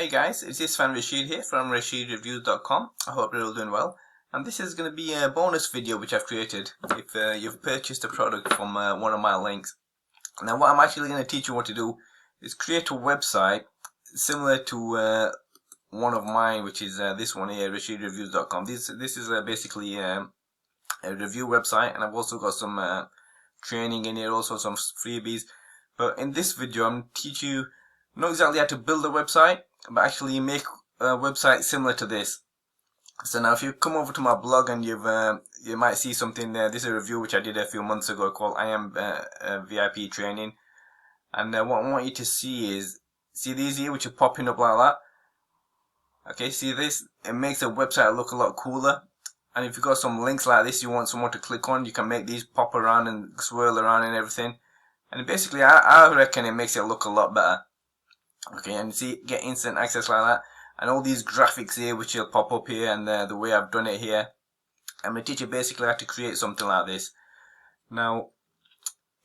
Hey guys, it's Isfan Rashid here from RashidReviews.com. I hope you're all doing well. And this is going to be a bonus video which I've created if you've purchased a product from one of my links. Now what I'm actually going to teach you what to do is create a website similar to one of mine, which is this one here, RashidReviews.com. This is basically a review website, and I've also got some training in here, also some freebies. But in this video I'm teaching you not exactly how to build a website, but actually make a website similar to this. So now if you come over to my blog and you might see something there. This is a review which I did a few months ago called I Am VIP Training. And what I want you to see is, see these here which are popping up like that? Okay, see this? It makes a website look a lot cooler. And if you've got some links like this you want someone to click on, you can make these pop around and swirl around and everything. And basically I reckon it makes it look a lot better. Okay, and see, get instant access like that, and all these graphics here which will pop up here, and the way I've done it here. I'm going to teach you basically how to create something like this. Now,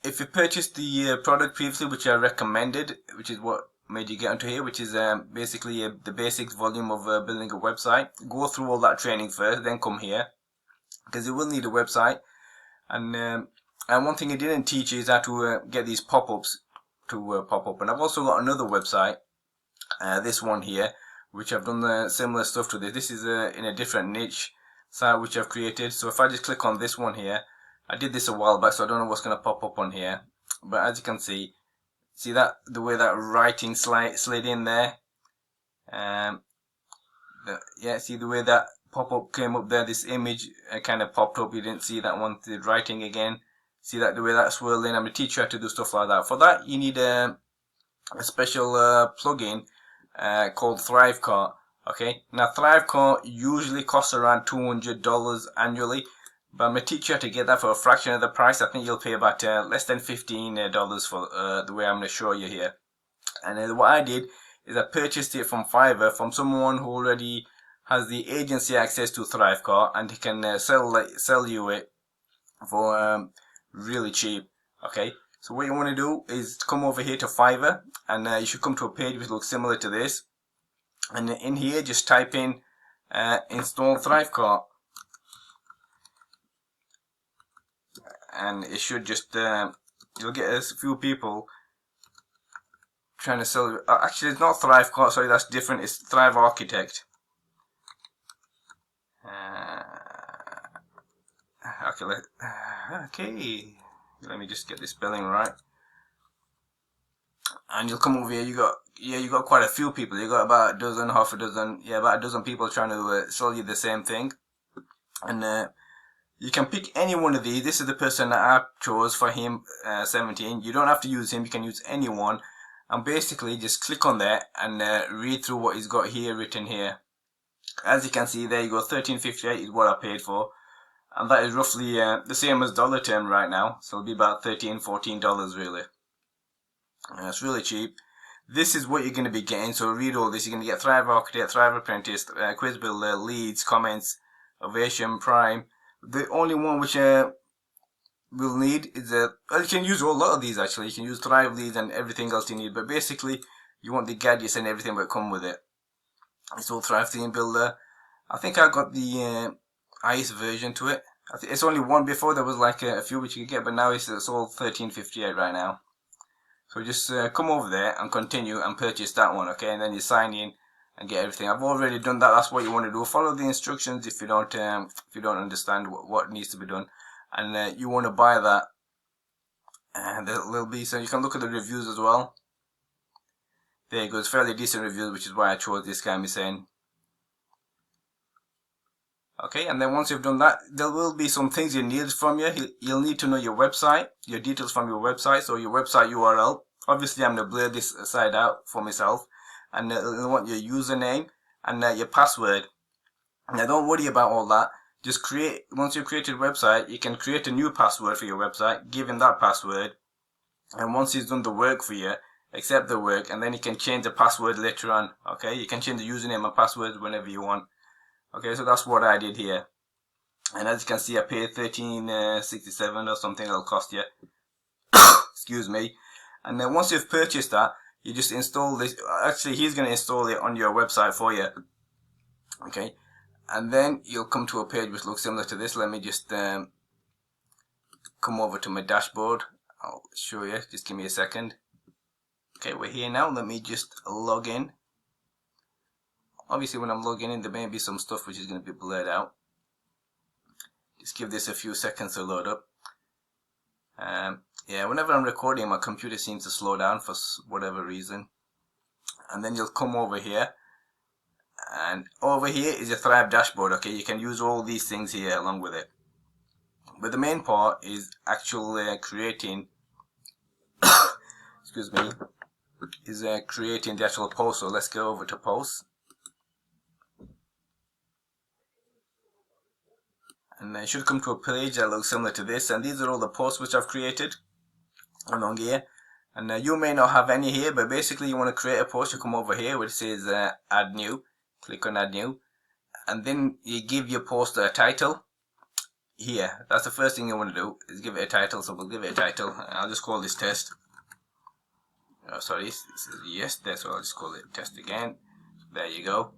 if you purchased the product previously which I recommended, which is what made you get onto here, which is basically the basics volume of building a website, go through all that training first, then come here, because you will need a website. And one thing I didn't teach you is how to get these pop-ups to pop up. And I've also got another website, this one here, which I've done similar stuff to this. This is in a different niche site which I've created. So if I just click on this one here, I did this a while back, so I don't know what's going to pop up on here, but as you can see that the way that writing slid in there, yeah, see the way that pop-up came up there, this image kind of popped up. You didn't see that one, the writing again. See that the way that swirled in. I'm going to teach you how to do stuff like that. For that you need a special plugin called Thrivecart. Okay, now Thrivecart usually costs around $200 annually, but I'm going to teach you how to get that for a fraction of the price. I think you'll pay about less than $15 for the way I'm going to show you here. And what I did is I purchased it from Fiverr from someone who already has the agency access to Thrivecart, and he can sell you it for really cheap. Okay, so what you want to do is come over here to Fiverr, and you should come to a page which looks similar to this, and in here just type in install Thrivecart, and it should just you'll get a few people trying to sell actually it's not Thrivecart, sorry, that's different, it's Thrive Architect. Okay, let me just get this spelling right. And you'll come over here. You got quite a few people. You got about a dozen, half a dozen, about a dozen people trying to sell you the same thing. And you can pick any one of these. This is the person that I chose for him, 17. You don't have to use him. You can use anyone. And basically, just click on there and read through what he's got here written here. As you can see, there you go. $13.58 is what I paid for. And that is roughly the same as dollar term right now, so it'll be about $13, $14 really. And it's really cheap. This is what you're going to be getting, so read all this. You're going to get Thrive Architect, Thrive Apprentice, Quiz Builder, Leads, Comments, Ovation, Prime. The only one which we'll need is well, you can use a lot of these actually. You can use Thrive Leads and everything else you need, but basically you want the gadgets and everything that come with it. It's all Thrive Theme Builder. I think I got the ice version to it. I think it's only one. Before there was like a few which you could get, but now it's all $13.58 right now. So just come over there and continue and purchase that one, okay? And then you sign in and get everything. I've already done that. That's what you want to do. Follow the instructions if you don't understand what needs to be done, and you want to buy that. And there'll be, so you can look at the reviews as well. There you go. It's fairly decent reviews, which is why I chose this guy saying. Okay, and then once you've done that, there will be some things you need from you. You'll need to know your website, your details from your website, so your website URL. Obviously, I'm going to blur this side out for myself. And you'll want your username and your password. Now, don't worry about all that. Just once you've created a website, you can create a new password for your website, give him that password. And once he's done the work for you, accept the work, and then you can change the password later on. Okay, you can change the username and password whenever you want. Okay, so that's what I did here. And as you can see, I paid $13.67 or something. It'll cost you. Excuse me. And then once you've purchased that, you just install this. Actually, he's going to install it on your website for you. Okay, and then you'll come to a page which looks similar to this. Let me just come over to my dashboard. I'll show you. Just give me a second. Okay, we're here now. Let me just log in. Obviously, when I'm logging in, there may be some stuff which is going to be blurred out. Just give this a few seconds to load up. Yeah, whenever I'm recording, my computer seems to slow down for whatever reason. And then you'll come over here. And over here is your Thrive dashboard. Okay, you can use all these things here along with it. But the main part is actually creating excuse me, is creating the actual post. So let's go over to posts. And then you should come to a page that looks similar to this. And these are all the posts which I've created along here. And you may not have any here, but basically you want to create a post. You come over here where it says add new. Click on add new. And then you give your post a title. Here, that's the first thing you want to do, is give it a title. So we'll give it a title. I'll just call this test. Oh, sorry, this is yes, that's what I'll just call it test again. There you go.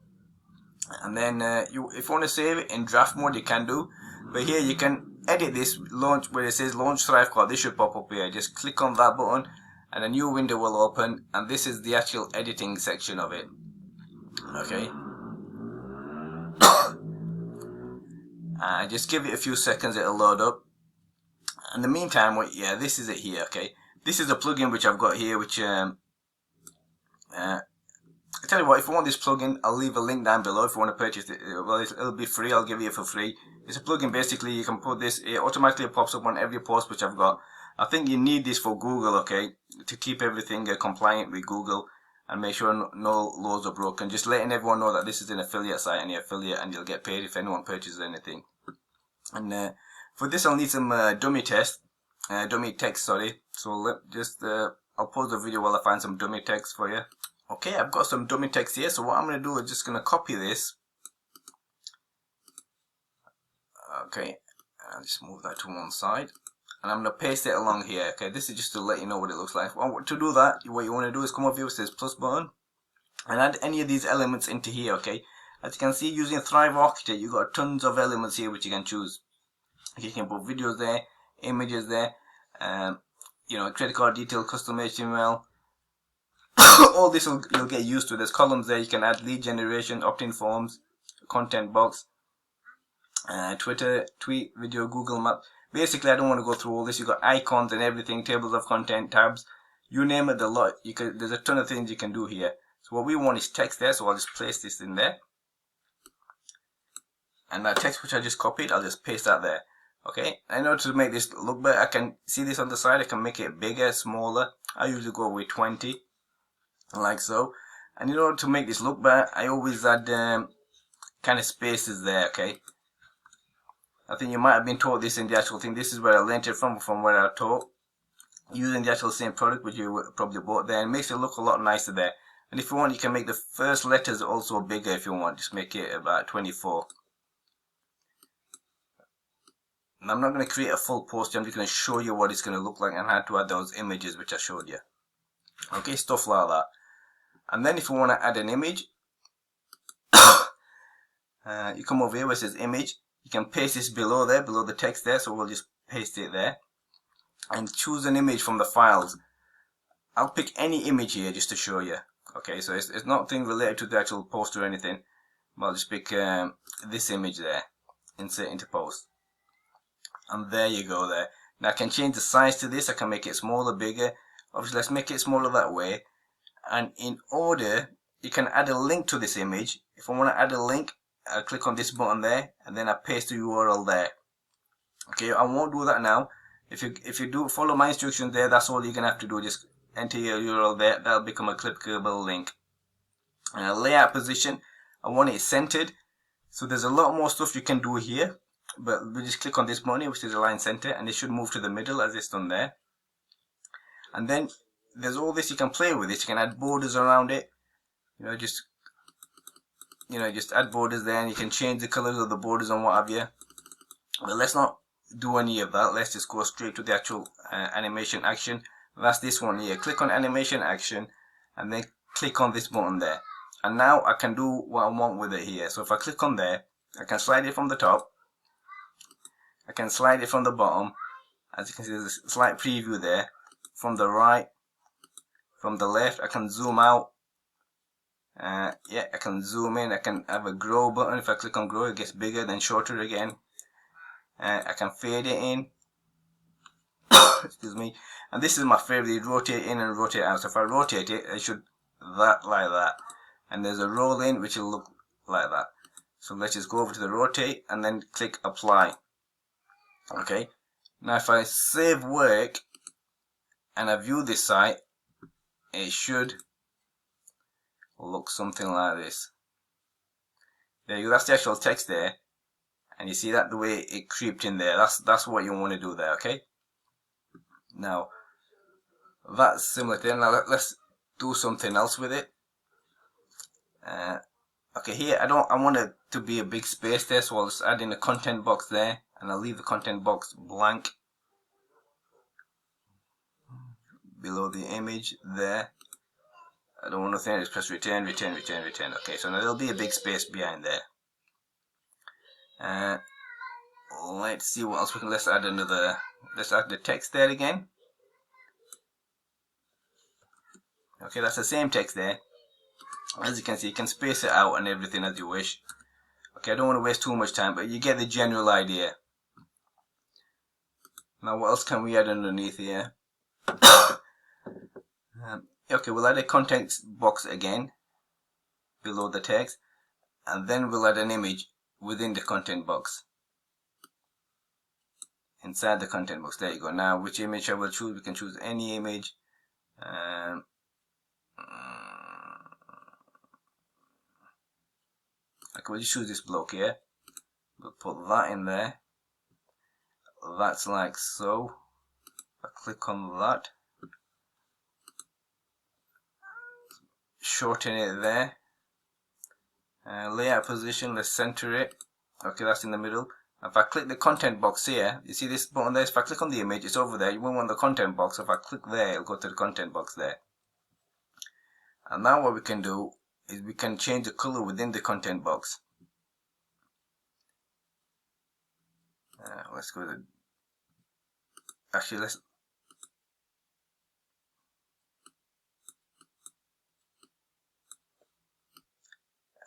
And then if you want to save it in draft mode, you can do. But here you can edit this launch where it says launch Thrive Cloud. This should pop up here. Just click on that button and a new window will open, and this is the actual editing section of it. Okay. Just give it a few seconds, it'll load up. In the meantime, yeah, this is it here. Okay, this is a plugin which I've got here, which I tell you what, if you want this plugin, I'll leave a link down below if you want to purchase it. Well, it'll be free. I'll give you it for free. It's a plugin. Basically, you can put this. It automatically pops up on every post which I've got. I think you need this for Google, okay, to keep everything compliant with Google and make sure no laws are broken. Just letting everyone know that this is an affiliate site and you're affiliate, and you'll get paid if anyone purchases anything. And for this, I'll need some dummy text. Sorry. So I'll pause the video while I find some dummy text for you. Okay, I've got some dummy text here. So what I'm going to do is just going to copy this. Okay, I'll just move that to one side. And I'm going to paste it along here. Okay, this is just to let you know what it looks like. Well, to do that, what you want to do is come over here where it says plus button and add any of these elements into here. Okay, as you can see, using Thrive Architect, you've got tons of elements here which you can choose. You can put videos there, images there, you know, credit card detail, custom HTML. All this you'll get used to. There's columns there. You can add lead generation, opt-in forms, content box, Twitter, tweet, video, Google Maps. Basically, I don't want to go through all this. You've got icons and everything, tables of content, tabs, you name it, there's a ton of things you can do here. So what we want is text there, so I'll just place this in there. And that text which I just copied, I'll just paste that there. Okay, in order to make this look better, I can see this on the side, I can make it bigger, smaller. I usually go with 20, like so. And in order to make this look better, I always add kind of spaces there, okay. I think you might have been taught this in the actual thing. This is where I learned it from where I taught. Using the actual same product which you probably bought there. It makes it look a lot nicer there. And if you want, you can make the first letters also bigger if you want. Just make it about 24. And I'm not going to create a full post. I'm just going to show you what it's going to look like and how to add those images which I showed you. Okay, stuff like that. And then if you want to add an image, you come over here where it says image. You can paste this below there, below the text there, so we'll just paste it there. And choose an image from the files. I'll pick any image here just to show you. Okay, so it's nothing related to the actual post or anything. But I'll just pick this image there. Insert into post. And there you go there. Now I can change the size to this. I can make it smaller, bigger. Obviously, let's make it smaller that way. And in order, you can add a link to this image. If I want to add a link, I'll click on this button there, and then I paste the URL there. Okay, I won't do that now. If you do follow my instructions there, that's all you're gonna have to do. Just enter your URL there. That'll become a clickable link. Layout position, I want it centered. So there's a lot more stuff you can do here, but we just click on this button which is align center, and it should move to the middle as it's done there. And then there's all this you can play with. It you can add borders around it. Just add borders there, and you can change the colors of the borders and what have you. But let's not do any of that. Let's just go straight to the actual animation action. That's this one here. Click on animation action, and then click on this button there. And now I can do what I want with it here. So if I click on there, I can slide it from the top, I can slide it from the bottom. As you can see, there's a slight preview there. From the right, from the left, I can zoom out. Yeah, I can zoom in. I can have a grow button. If I click on grow, it gets bigger, then shorter again. I can fade it in. Excuse me. And this is my favorite, rotate in and rotate out. So if I rotate it, it should that like that. And there's a roll in which will look like that. So let's just go over to the rotate and then click apply. Okay. Now if I save work and I view this site, it should look something like this. There you go, that's the actual text there. And you see that the way it creeped in there, that's what you want to do there, okay? Now that's similar to it. Now let's do something else with it. Okay, here I want it to be a big space there, so I'll just add in a content box there, and I'll leave the content box blank below the image there. I don't want nothing, just press return, return, return, return. Okay, so now there'll be a big space behind there. Let's see what else we can, let's add the text there again. Okay, that's the same text there. As you can see, you can space it out and everything as you wish. Okay, I don't want to waste too much time, but you get the general idea. Now what else can we add underneath here? Okay, we'll add a content box again below the text, and then we'll add an image within the content box. Inside the content box, there you go. Now which image I will choose, we can choose any image. Okay, we'll just choose this block here. We'll put that in there. That's like so. I click on that. Shorten it there. Layout position, let's center it. Okay, that's in the middle. If I click the content box here, you see this button there? If I click on the image, it's over there. You won't want the content box. If I click there, it'll go to the content box there. And now what we can do is we can change the color within the content box. Let's go to, actually let's,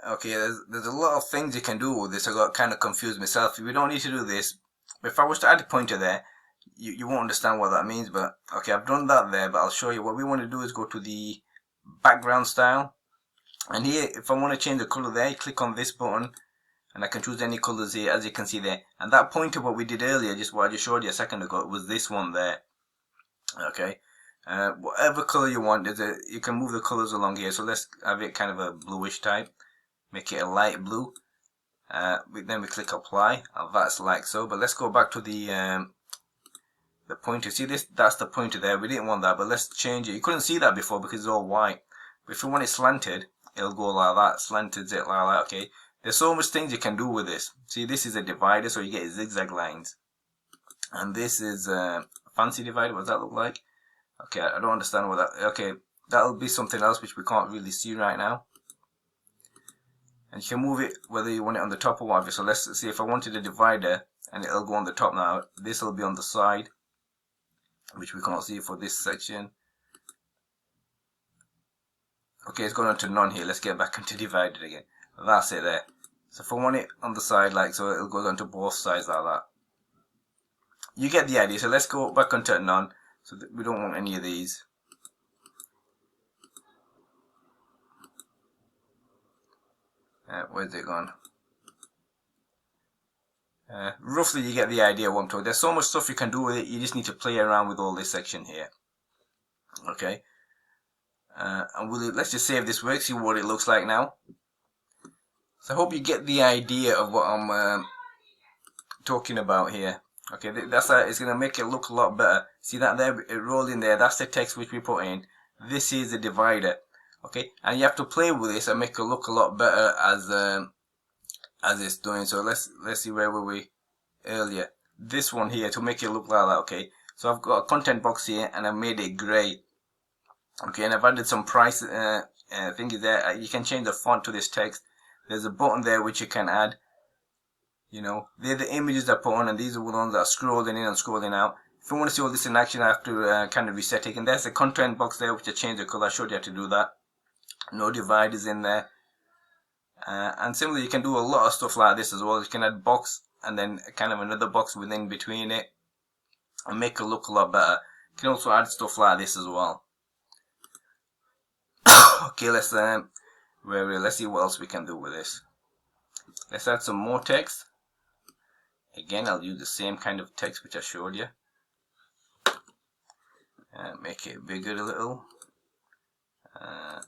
okay, there's a lot of things you can do with this. I got kind of confused myself. We don't need to do this. If I was to add a pointer there, you won't understand what that means. But okay, I've done that there, but I'll show you. What we want to do is go to the background style, and here if I want to change the color there, you click on this button and I can choose any colors here, as you can see there. And that pointer, what we did earlier, just what I just showed you a second ago, was this one there. Okay, whatever color you want, you can move the colors along here. So let's have it kind of a bluish type, make it a light blue. Then we click apply, and that's like so. But let's go back to the pointer. See this? That's the pointer there. We didn't want that, but let's change it. You couldn't see that before because it's all white. But if you want it slanted, it'll go like that. Slanted it like that. Okay. There's so much things you can do with this. See, this is a divider, so you get zigzag lines. And this is a fancy divider. What does that look like? Okay, I don't understand what that. Okay, that'll be something else which we can't really see right now. And you can move it whether you want it on the top or whatever. So let's see, if I wanted a divider and it'll go on the top now, this will be on the side, which we can't see for this section. Okay, it's gone on to none here. Let's get back into divided again. That's it there. So if I want it on the side like so, it'll go onto both sides like that. You get the idea. So let's go back onto none. So that we don't want any of these. Where's it gone? Roughly you get the idea what I'm talking. There's so much stuff you can do with it. You just need to play around with all this section here. Okay. And let's just see if this works. See what it looks like now. So I hope you get the idea of what I'm talking about here. Okay, it's going to make it look a lot better. See that there, it rolled in there. That's the text which we put in. This is the divider. Okay, and you have to play with this and make it look a lot better as it's doing. So let's see, where were we earlier? This one here, to make it look like that. Okay, so I've got a content box here and I made it grey. Okay, and I've added some price thingy there. You can change the font to this text. There's a button there which you can add. You know, they're the images I put on, and these are the ones that are scrolling in and scrolling out. If you want to see all this in action, I have to kind of reset it. And there's a content box there which I changed the color. I showed you how to do that. No dividers in there. And similarly, you can do a lot of stuff like this as well. You can add box and then kind of another box within between it and make it look a lot better. You can also add stuff like this as well. Okay, let's see what else we can do with this. Let's add some more text. Again, I'll use the same kind of text which I showed you. Make it bigger a little.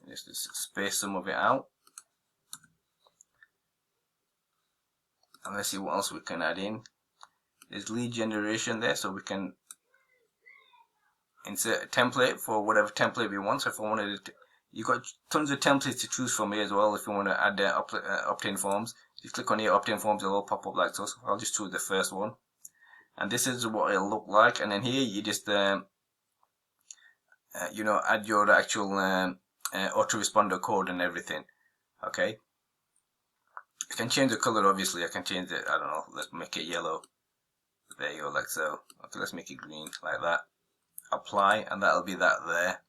Just space some of it out. And let's see what else we can add in. There's lead generation there, so we can insert a template for whatever template we want. So if I wanted it, you've got tons of templates to choose from here as well. If you want to add opt-in forms, you click on here, opt-in forms, it'll all pop up like so. So I'll just choose the first one, and this is what it'll look like. And then here you just you know, add your actual autoresponder code and everything. Okay, you can change the color. Obviously, I can change it. I don't know. Let's make it yellow. There you go, like so. Okay, let's make it green, like that. Apply, and that'll be that there.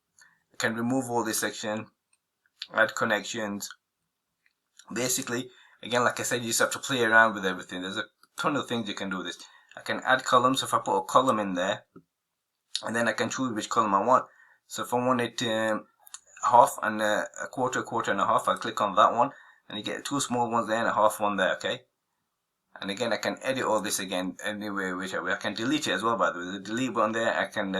I can remove all this section, add connections. Basically, again, like I said, you just have to play around with everything. There's a ton of things you can do with this. I can add columns. So if I put a column in there, and then I can choose which column I want. So if I want it half and a quarter and a half, I click on that one, and you get two small ones there and a half one there. Okay. And again, I can edit all this again anyway, whichever way. I can delete it as well, by the way. The delete button there, I can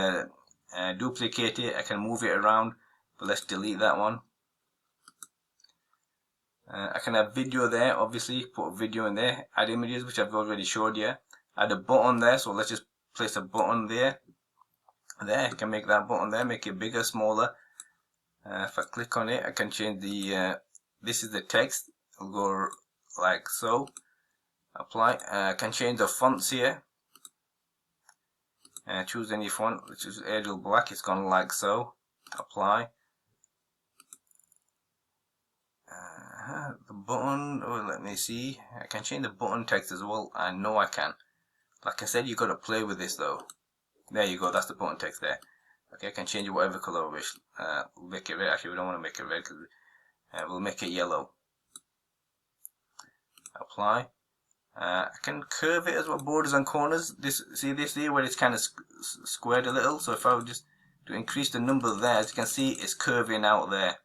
duplicate it, I can move it around, but let's delete that one. I can have video there, obviously, put a video in there, add images, which I've already showed you. Add a button there, so let's just place a button there. There, I can make that button there, make it bigger, smaller. If I click on it, I can change the, this is the text, it'll go like so. Apply. I can change the fonts here. Choose any font, which is Arial Black. It's gone like so. Apply. The button. Oh, let me see. I can change the button text as well. I know I can. Like I said, you got to play with this though. There you go. That's the button text there. Okay, I can change it whatever color I wish. We'll make it red. Actually, we don't want to make it red because we'll make it yellow. Apply. I can curve it as well, borders and corners. See this here where it's kind of squared a little. So if I would just to increase the number there, as you can see, it's curving out there.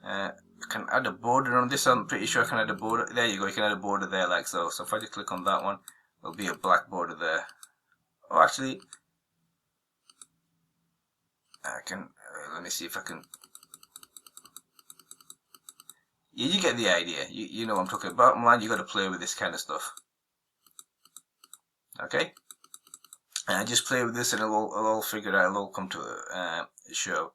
I can add a border on this. I'm pretty sure I can add a border. There you go. You can add a border there like so. So if I just click on that one, there'll be a black border there. Oh, actually, I can. Let me see if I can. Yeah, you get the idea. You know what I'm talking about. Man, you got to play with this kind of stuff. Okay? And I just play with this and it'll all figure out. It'll all come to a show.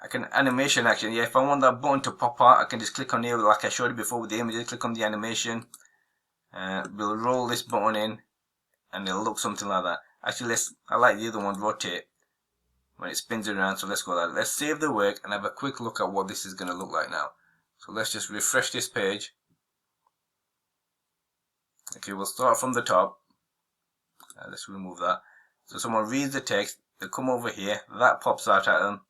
I can animation action. Yeah, if I want that button to pop out, I can just click on here like I showed you before with the images. Click on the animation. We'll roll this button in and it'll look something like that. Actually, I like the other one, rotate, when it spins around. So let's go like that. Let's save the work and have a quick look at what this is going to look like now. So let's just refresh this page. Okay, we'll start from the top. Let's remove that. So someone reads the text, they come over here, that pops out at them.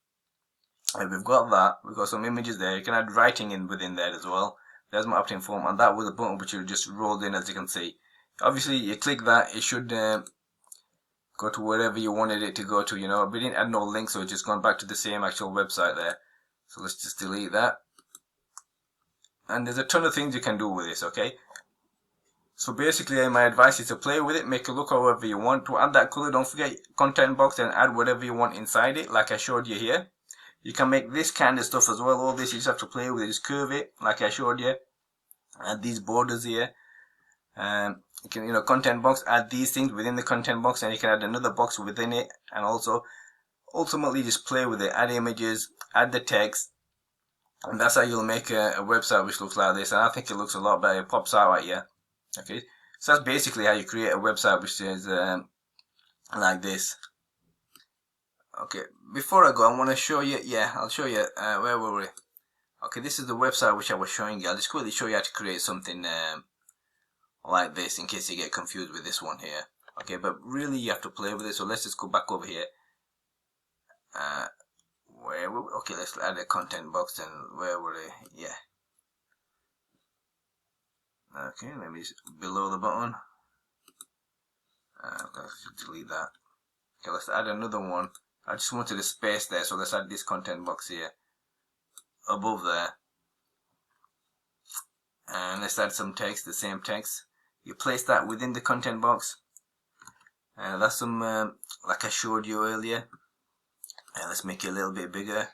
And we've got that, we've got some images there. You can add writing in within there as well. There's my opt-in form, and that was a button which you just rolled in, as you can see. Obviously, you click that, it should go to wherever you wanted it to go to, you know. We didn't add no link, so it's just gone back to the same actual website there. So let's just delete that. And there's a ton of things you can do with this, okay? So basically, my advice is to play with it, make it look however you want. To add that color, don't forget content box and add whatever you want inside it, like I showed you here. You can make this kind of stuff as well. All this you just have to play with it, just curve it, like I showed you. Add these borders here. You can, you know, content box, add these things within the content box, and you can add another box within it, and also ultimately just play with it. Add images, add the text. And that's how you'll make a website which looks like this, and I think it looks a lot better. It pops out at you. Okay, so that's basically how you create a website which is like this. Okay, before I go, I want to show you, I'll show you, where were we? Okay, this is the website which I was showing you. I'll just quickly show you how to create something like this in case you get confused with this one here. Okay, but really you have to play with it, so let's just go back over here. Okay, let's add a content box, and where were they? Yeah. Okay, let me just, below the button. Let's delete that. Okay, let's add another one. I just wanted a space there, so let's add this content box here above there, and let's add some text, the same text. You place that within the content box, and that's some like I showed you earlier. And let's make it a little bit bigger,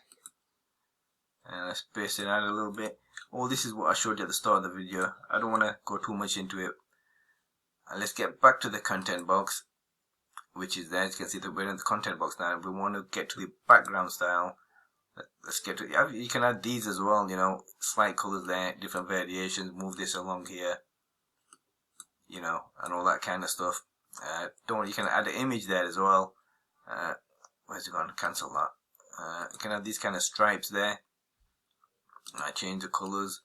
and let's space it out a little bit. Oh, this is what I showed you at the start of the video. I don't want to go too much into it. And let's get back to the content box, which is there. As you can see that we're in the content box now. We want to get to the background style. Let's get to, you can add these as well, you know, slight colors there, different variations, move this along here, you know, and all that kind of stuff. You can add an image there as well. Where's it gone? Cancel that. You can have these kind of stripes there. Change the colors,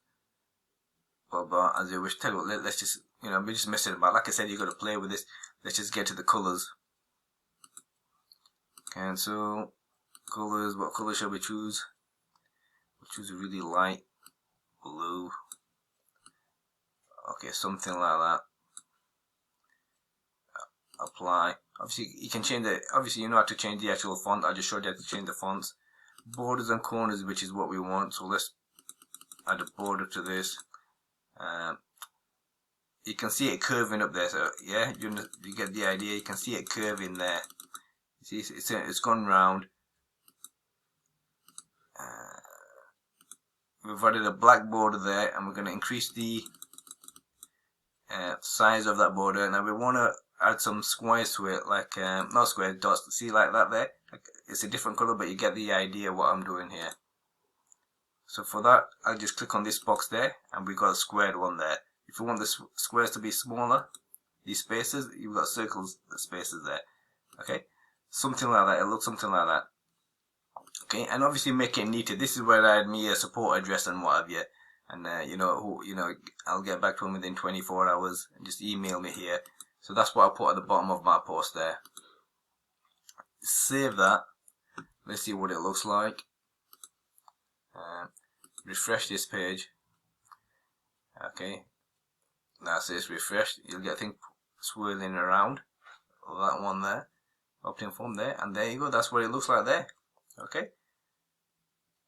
blah blah, as you wish. Tell you what, let's just, you know, we're just messing about. Like I said, you got to play with this. Let's just get to the colors. Cancel colors. What color shall we choose? We'll choose a really light blue. Okay, something like that. Apply. Obviously, you can change the. Obviously, you know how to change the actual font. I just showed you how to change the fonts. Borders and corners, which is what we want. So let's add a border to this. You can see it curving up there. So yeah, you get the idea. You can see it curving there. See, it's gone round. We've added a black border there, and we're going to increase the size of that border. Now we want to add some squares to it, like not squares, dots. See, like that there. It's a different color, but you get the idea what I'm doing here. So for that, I'll just click on this box there, and we've got a squared one there. If you want the squares to be smaller, these spaces, you've got circles, the spaces there. Okay, something like that. It looks something like that. Okay, and obviously make it neater. This is where I had me a support address and what have you. And I'll get back to them within 24 hours. And just email me here. So that's what I'll put at the bottom of my post there. Save that. Let's see what it looks like. Refresh this page. Okay, that's it, refreshed. You'll get things swirling around. That one there, opt-in form there, and there you go. That's what it looks like there. Okay,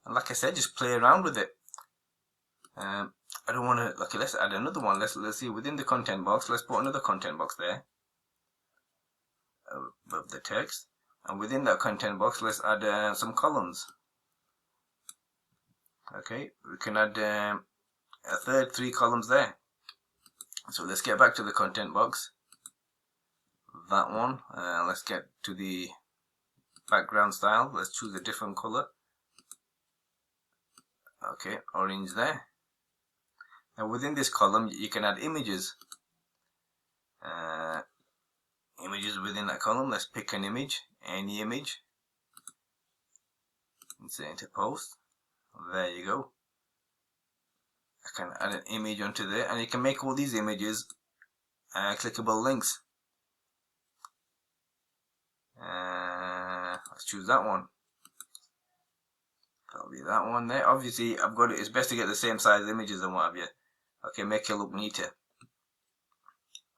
and like I said, just play around with it. I don't want to. Okay, let's add another one. Let's see within the content box. Let's put another content box there above the text, and within that content box, let's add some columns. Okay, we can add a third 3 columns there. So let's get back to the content box. That one. Let's get to the background style. Let's choose a different color. Okay, orange there. Now within this column, you can add images. Images within that column. Let's pick an image, any image, and say into post. There you go. I can add an image onto there, and you can make all these images clickable links. Let's choose that one. That'll be that one there. Obviously, I've got it. It's best to get the same size images and what have you. Okay, make it look neater.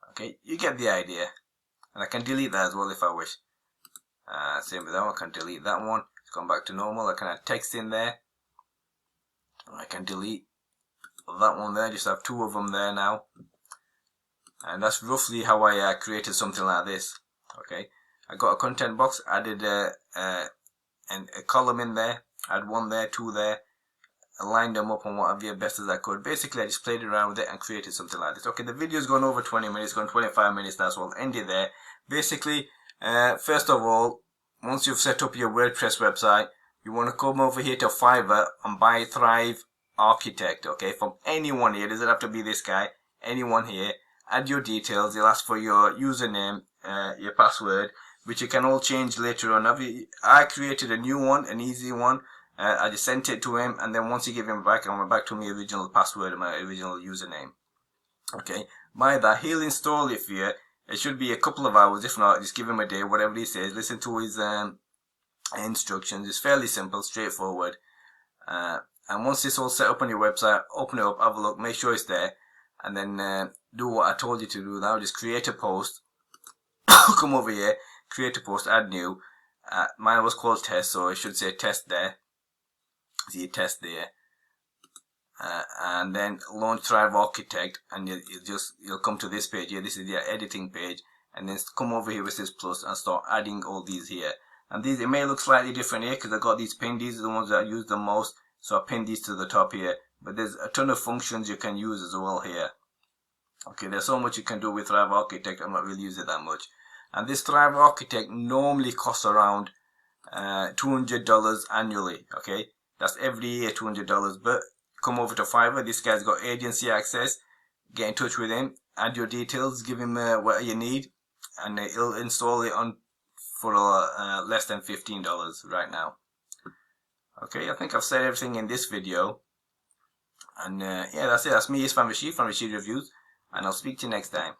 Okay, you get the idea. And I can delete that as well if I wish. Same with that one. I can delete that one. It's gone back to normal. I can add text in there. I can delete that one there. Just have 2 of them there now. And that's roughly how I created something like this. Okay, I got a content box, added a column in there, add 1 there, 2 there, aligned them up and what have you best as I could. Basically, I just played around with it and created something like this. Okay, the video's gone over 20 minutes, gone 25 minutes now, so I'll end it there. Basically, first of all, once you've set up your WordPress website, you want to come over here to Fiverr and buy Thrive Architect, okay, from anyone here. It doesn't have to be this guy, anyone here. Add your details. They'll ask for your username, your password. which you can all change later on. I created a new one, an easy one. I just sent it to him, and then once you give him back, I went back to my original password and my original username. Okay, by that, he'll install it for you. It should be a couple of hours. If not, just give him a day, whatever he says. Listen to his instructions. It's fairly simple, straightforward. And once it's all set up on your website, open it up, have a look, make sure it's there, and then do what I told you to do now. Just create a post. Come over here, create a post, add new. Mine was called test, so it should say test there. See test there. And then launch Thrive Architect, and you'll come to this page here. This is the editing page, and then come over here with this plus and start adding all these here. And these, it may look slightly different here because I got these pinned. These are the ones that I use the most, so I pinned these to the top here. But there's a ton of functions you can use as well here. Okay, there's so much you can do with Thrive Architect. I'm not really using it that much. And this Thrive Architect normally costs around $200 annually. Okay, that's every year $200, but come over to Fiverr. This guy's got agency access. Get in touch with him, add your details, give him what you need, and he'll install it on for less than $15 right now. Okay, I think I've said everything in this video, and yeah, that's it. That's me, Isfan Rashid from Rashid Reviews, and I'll speak to you next time.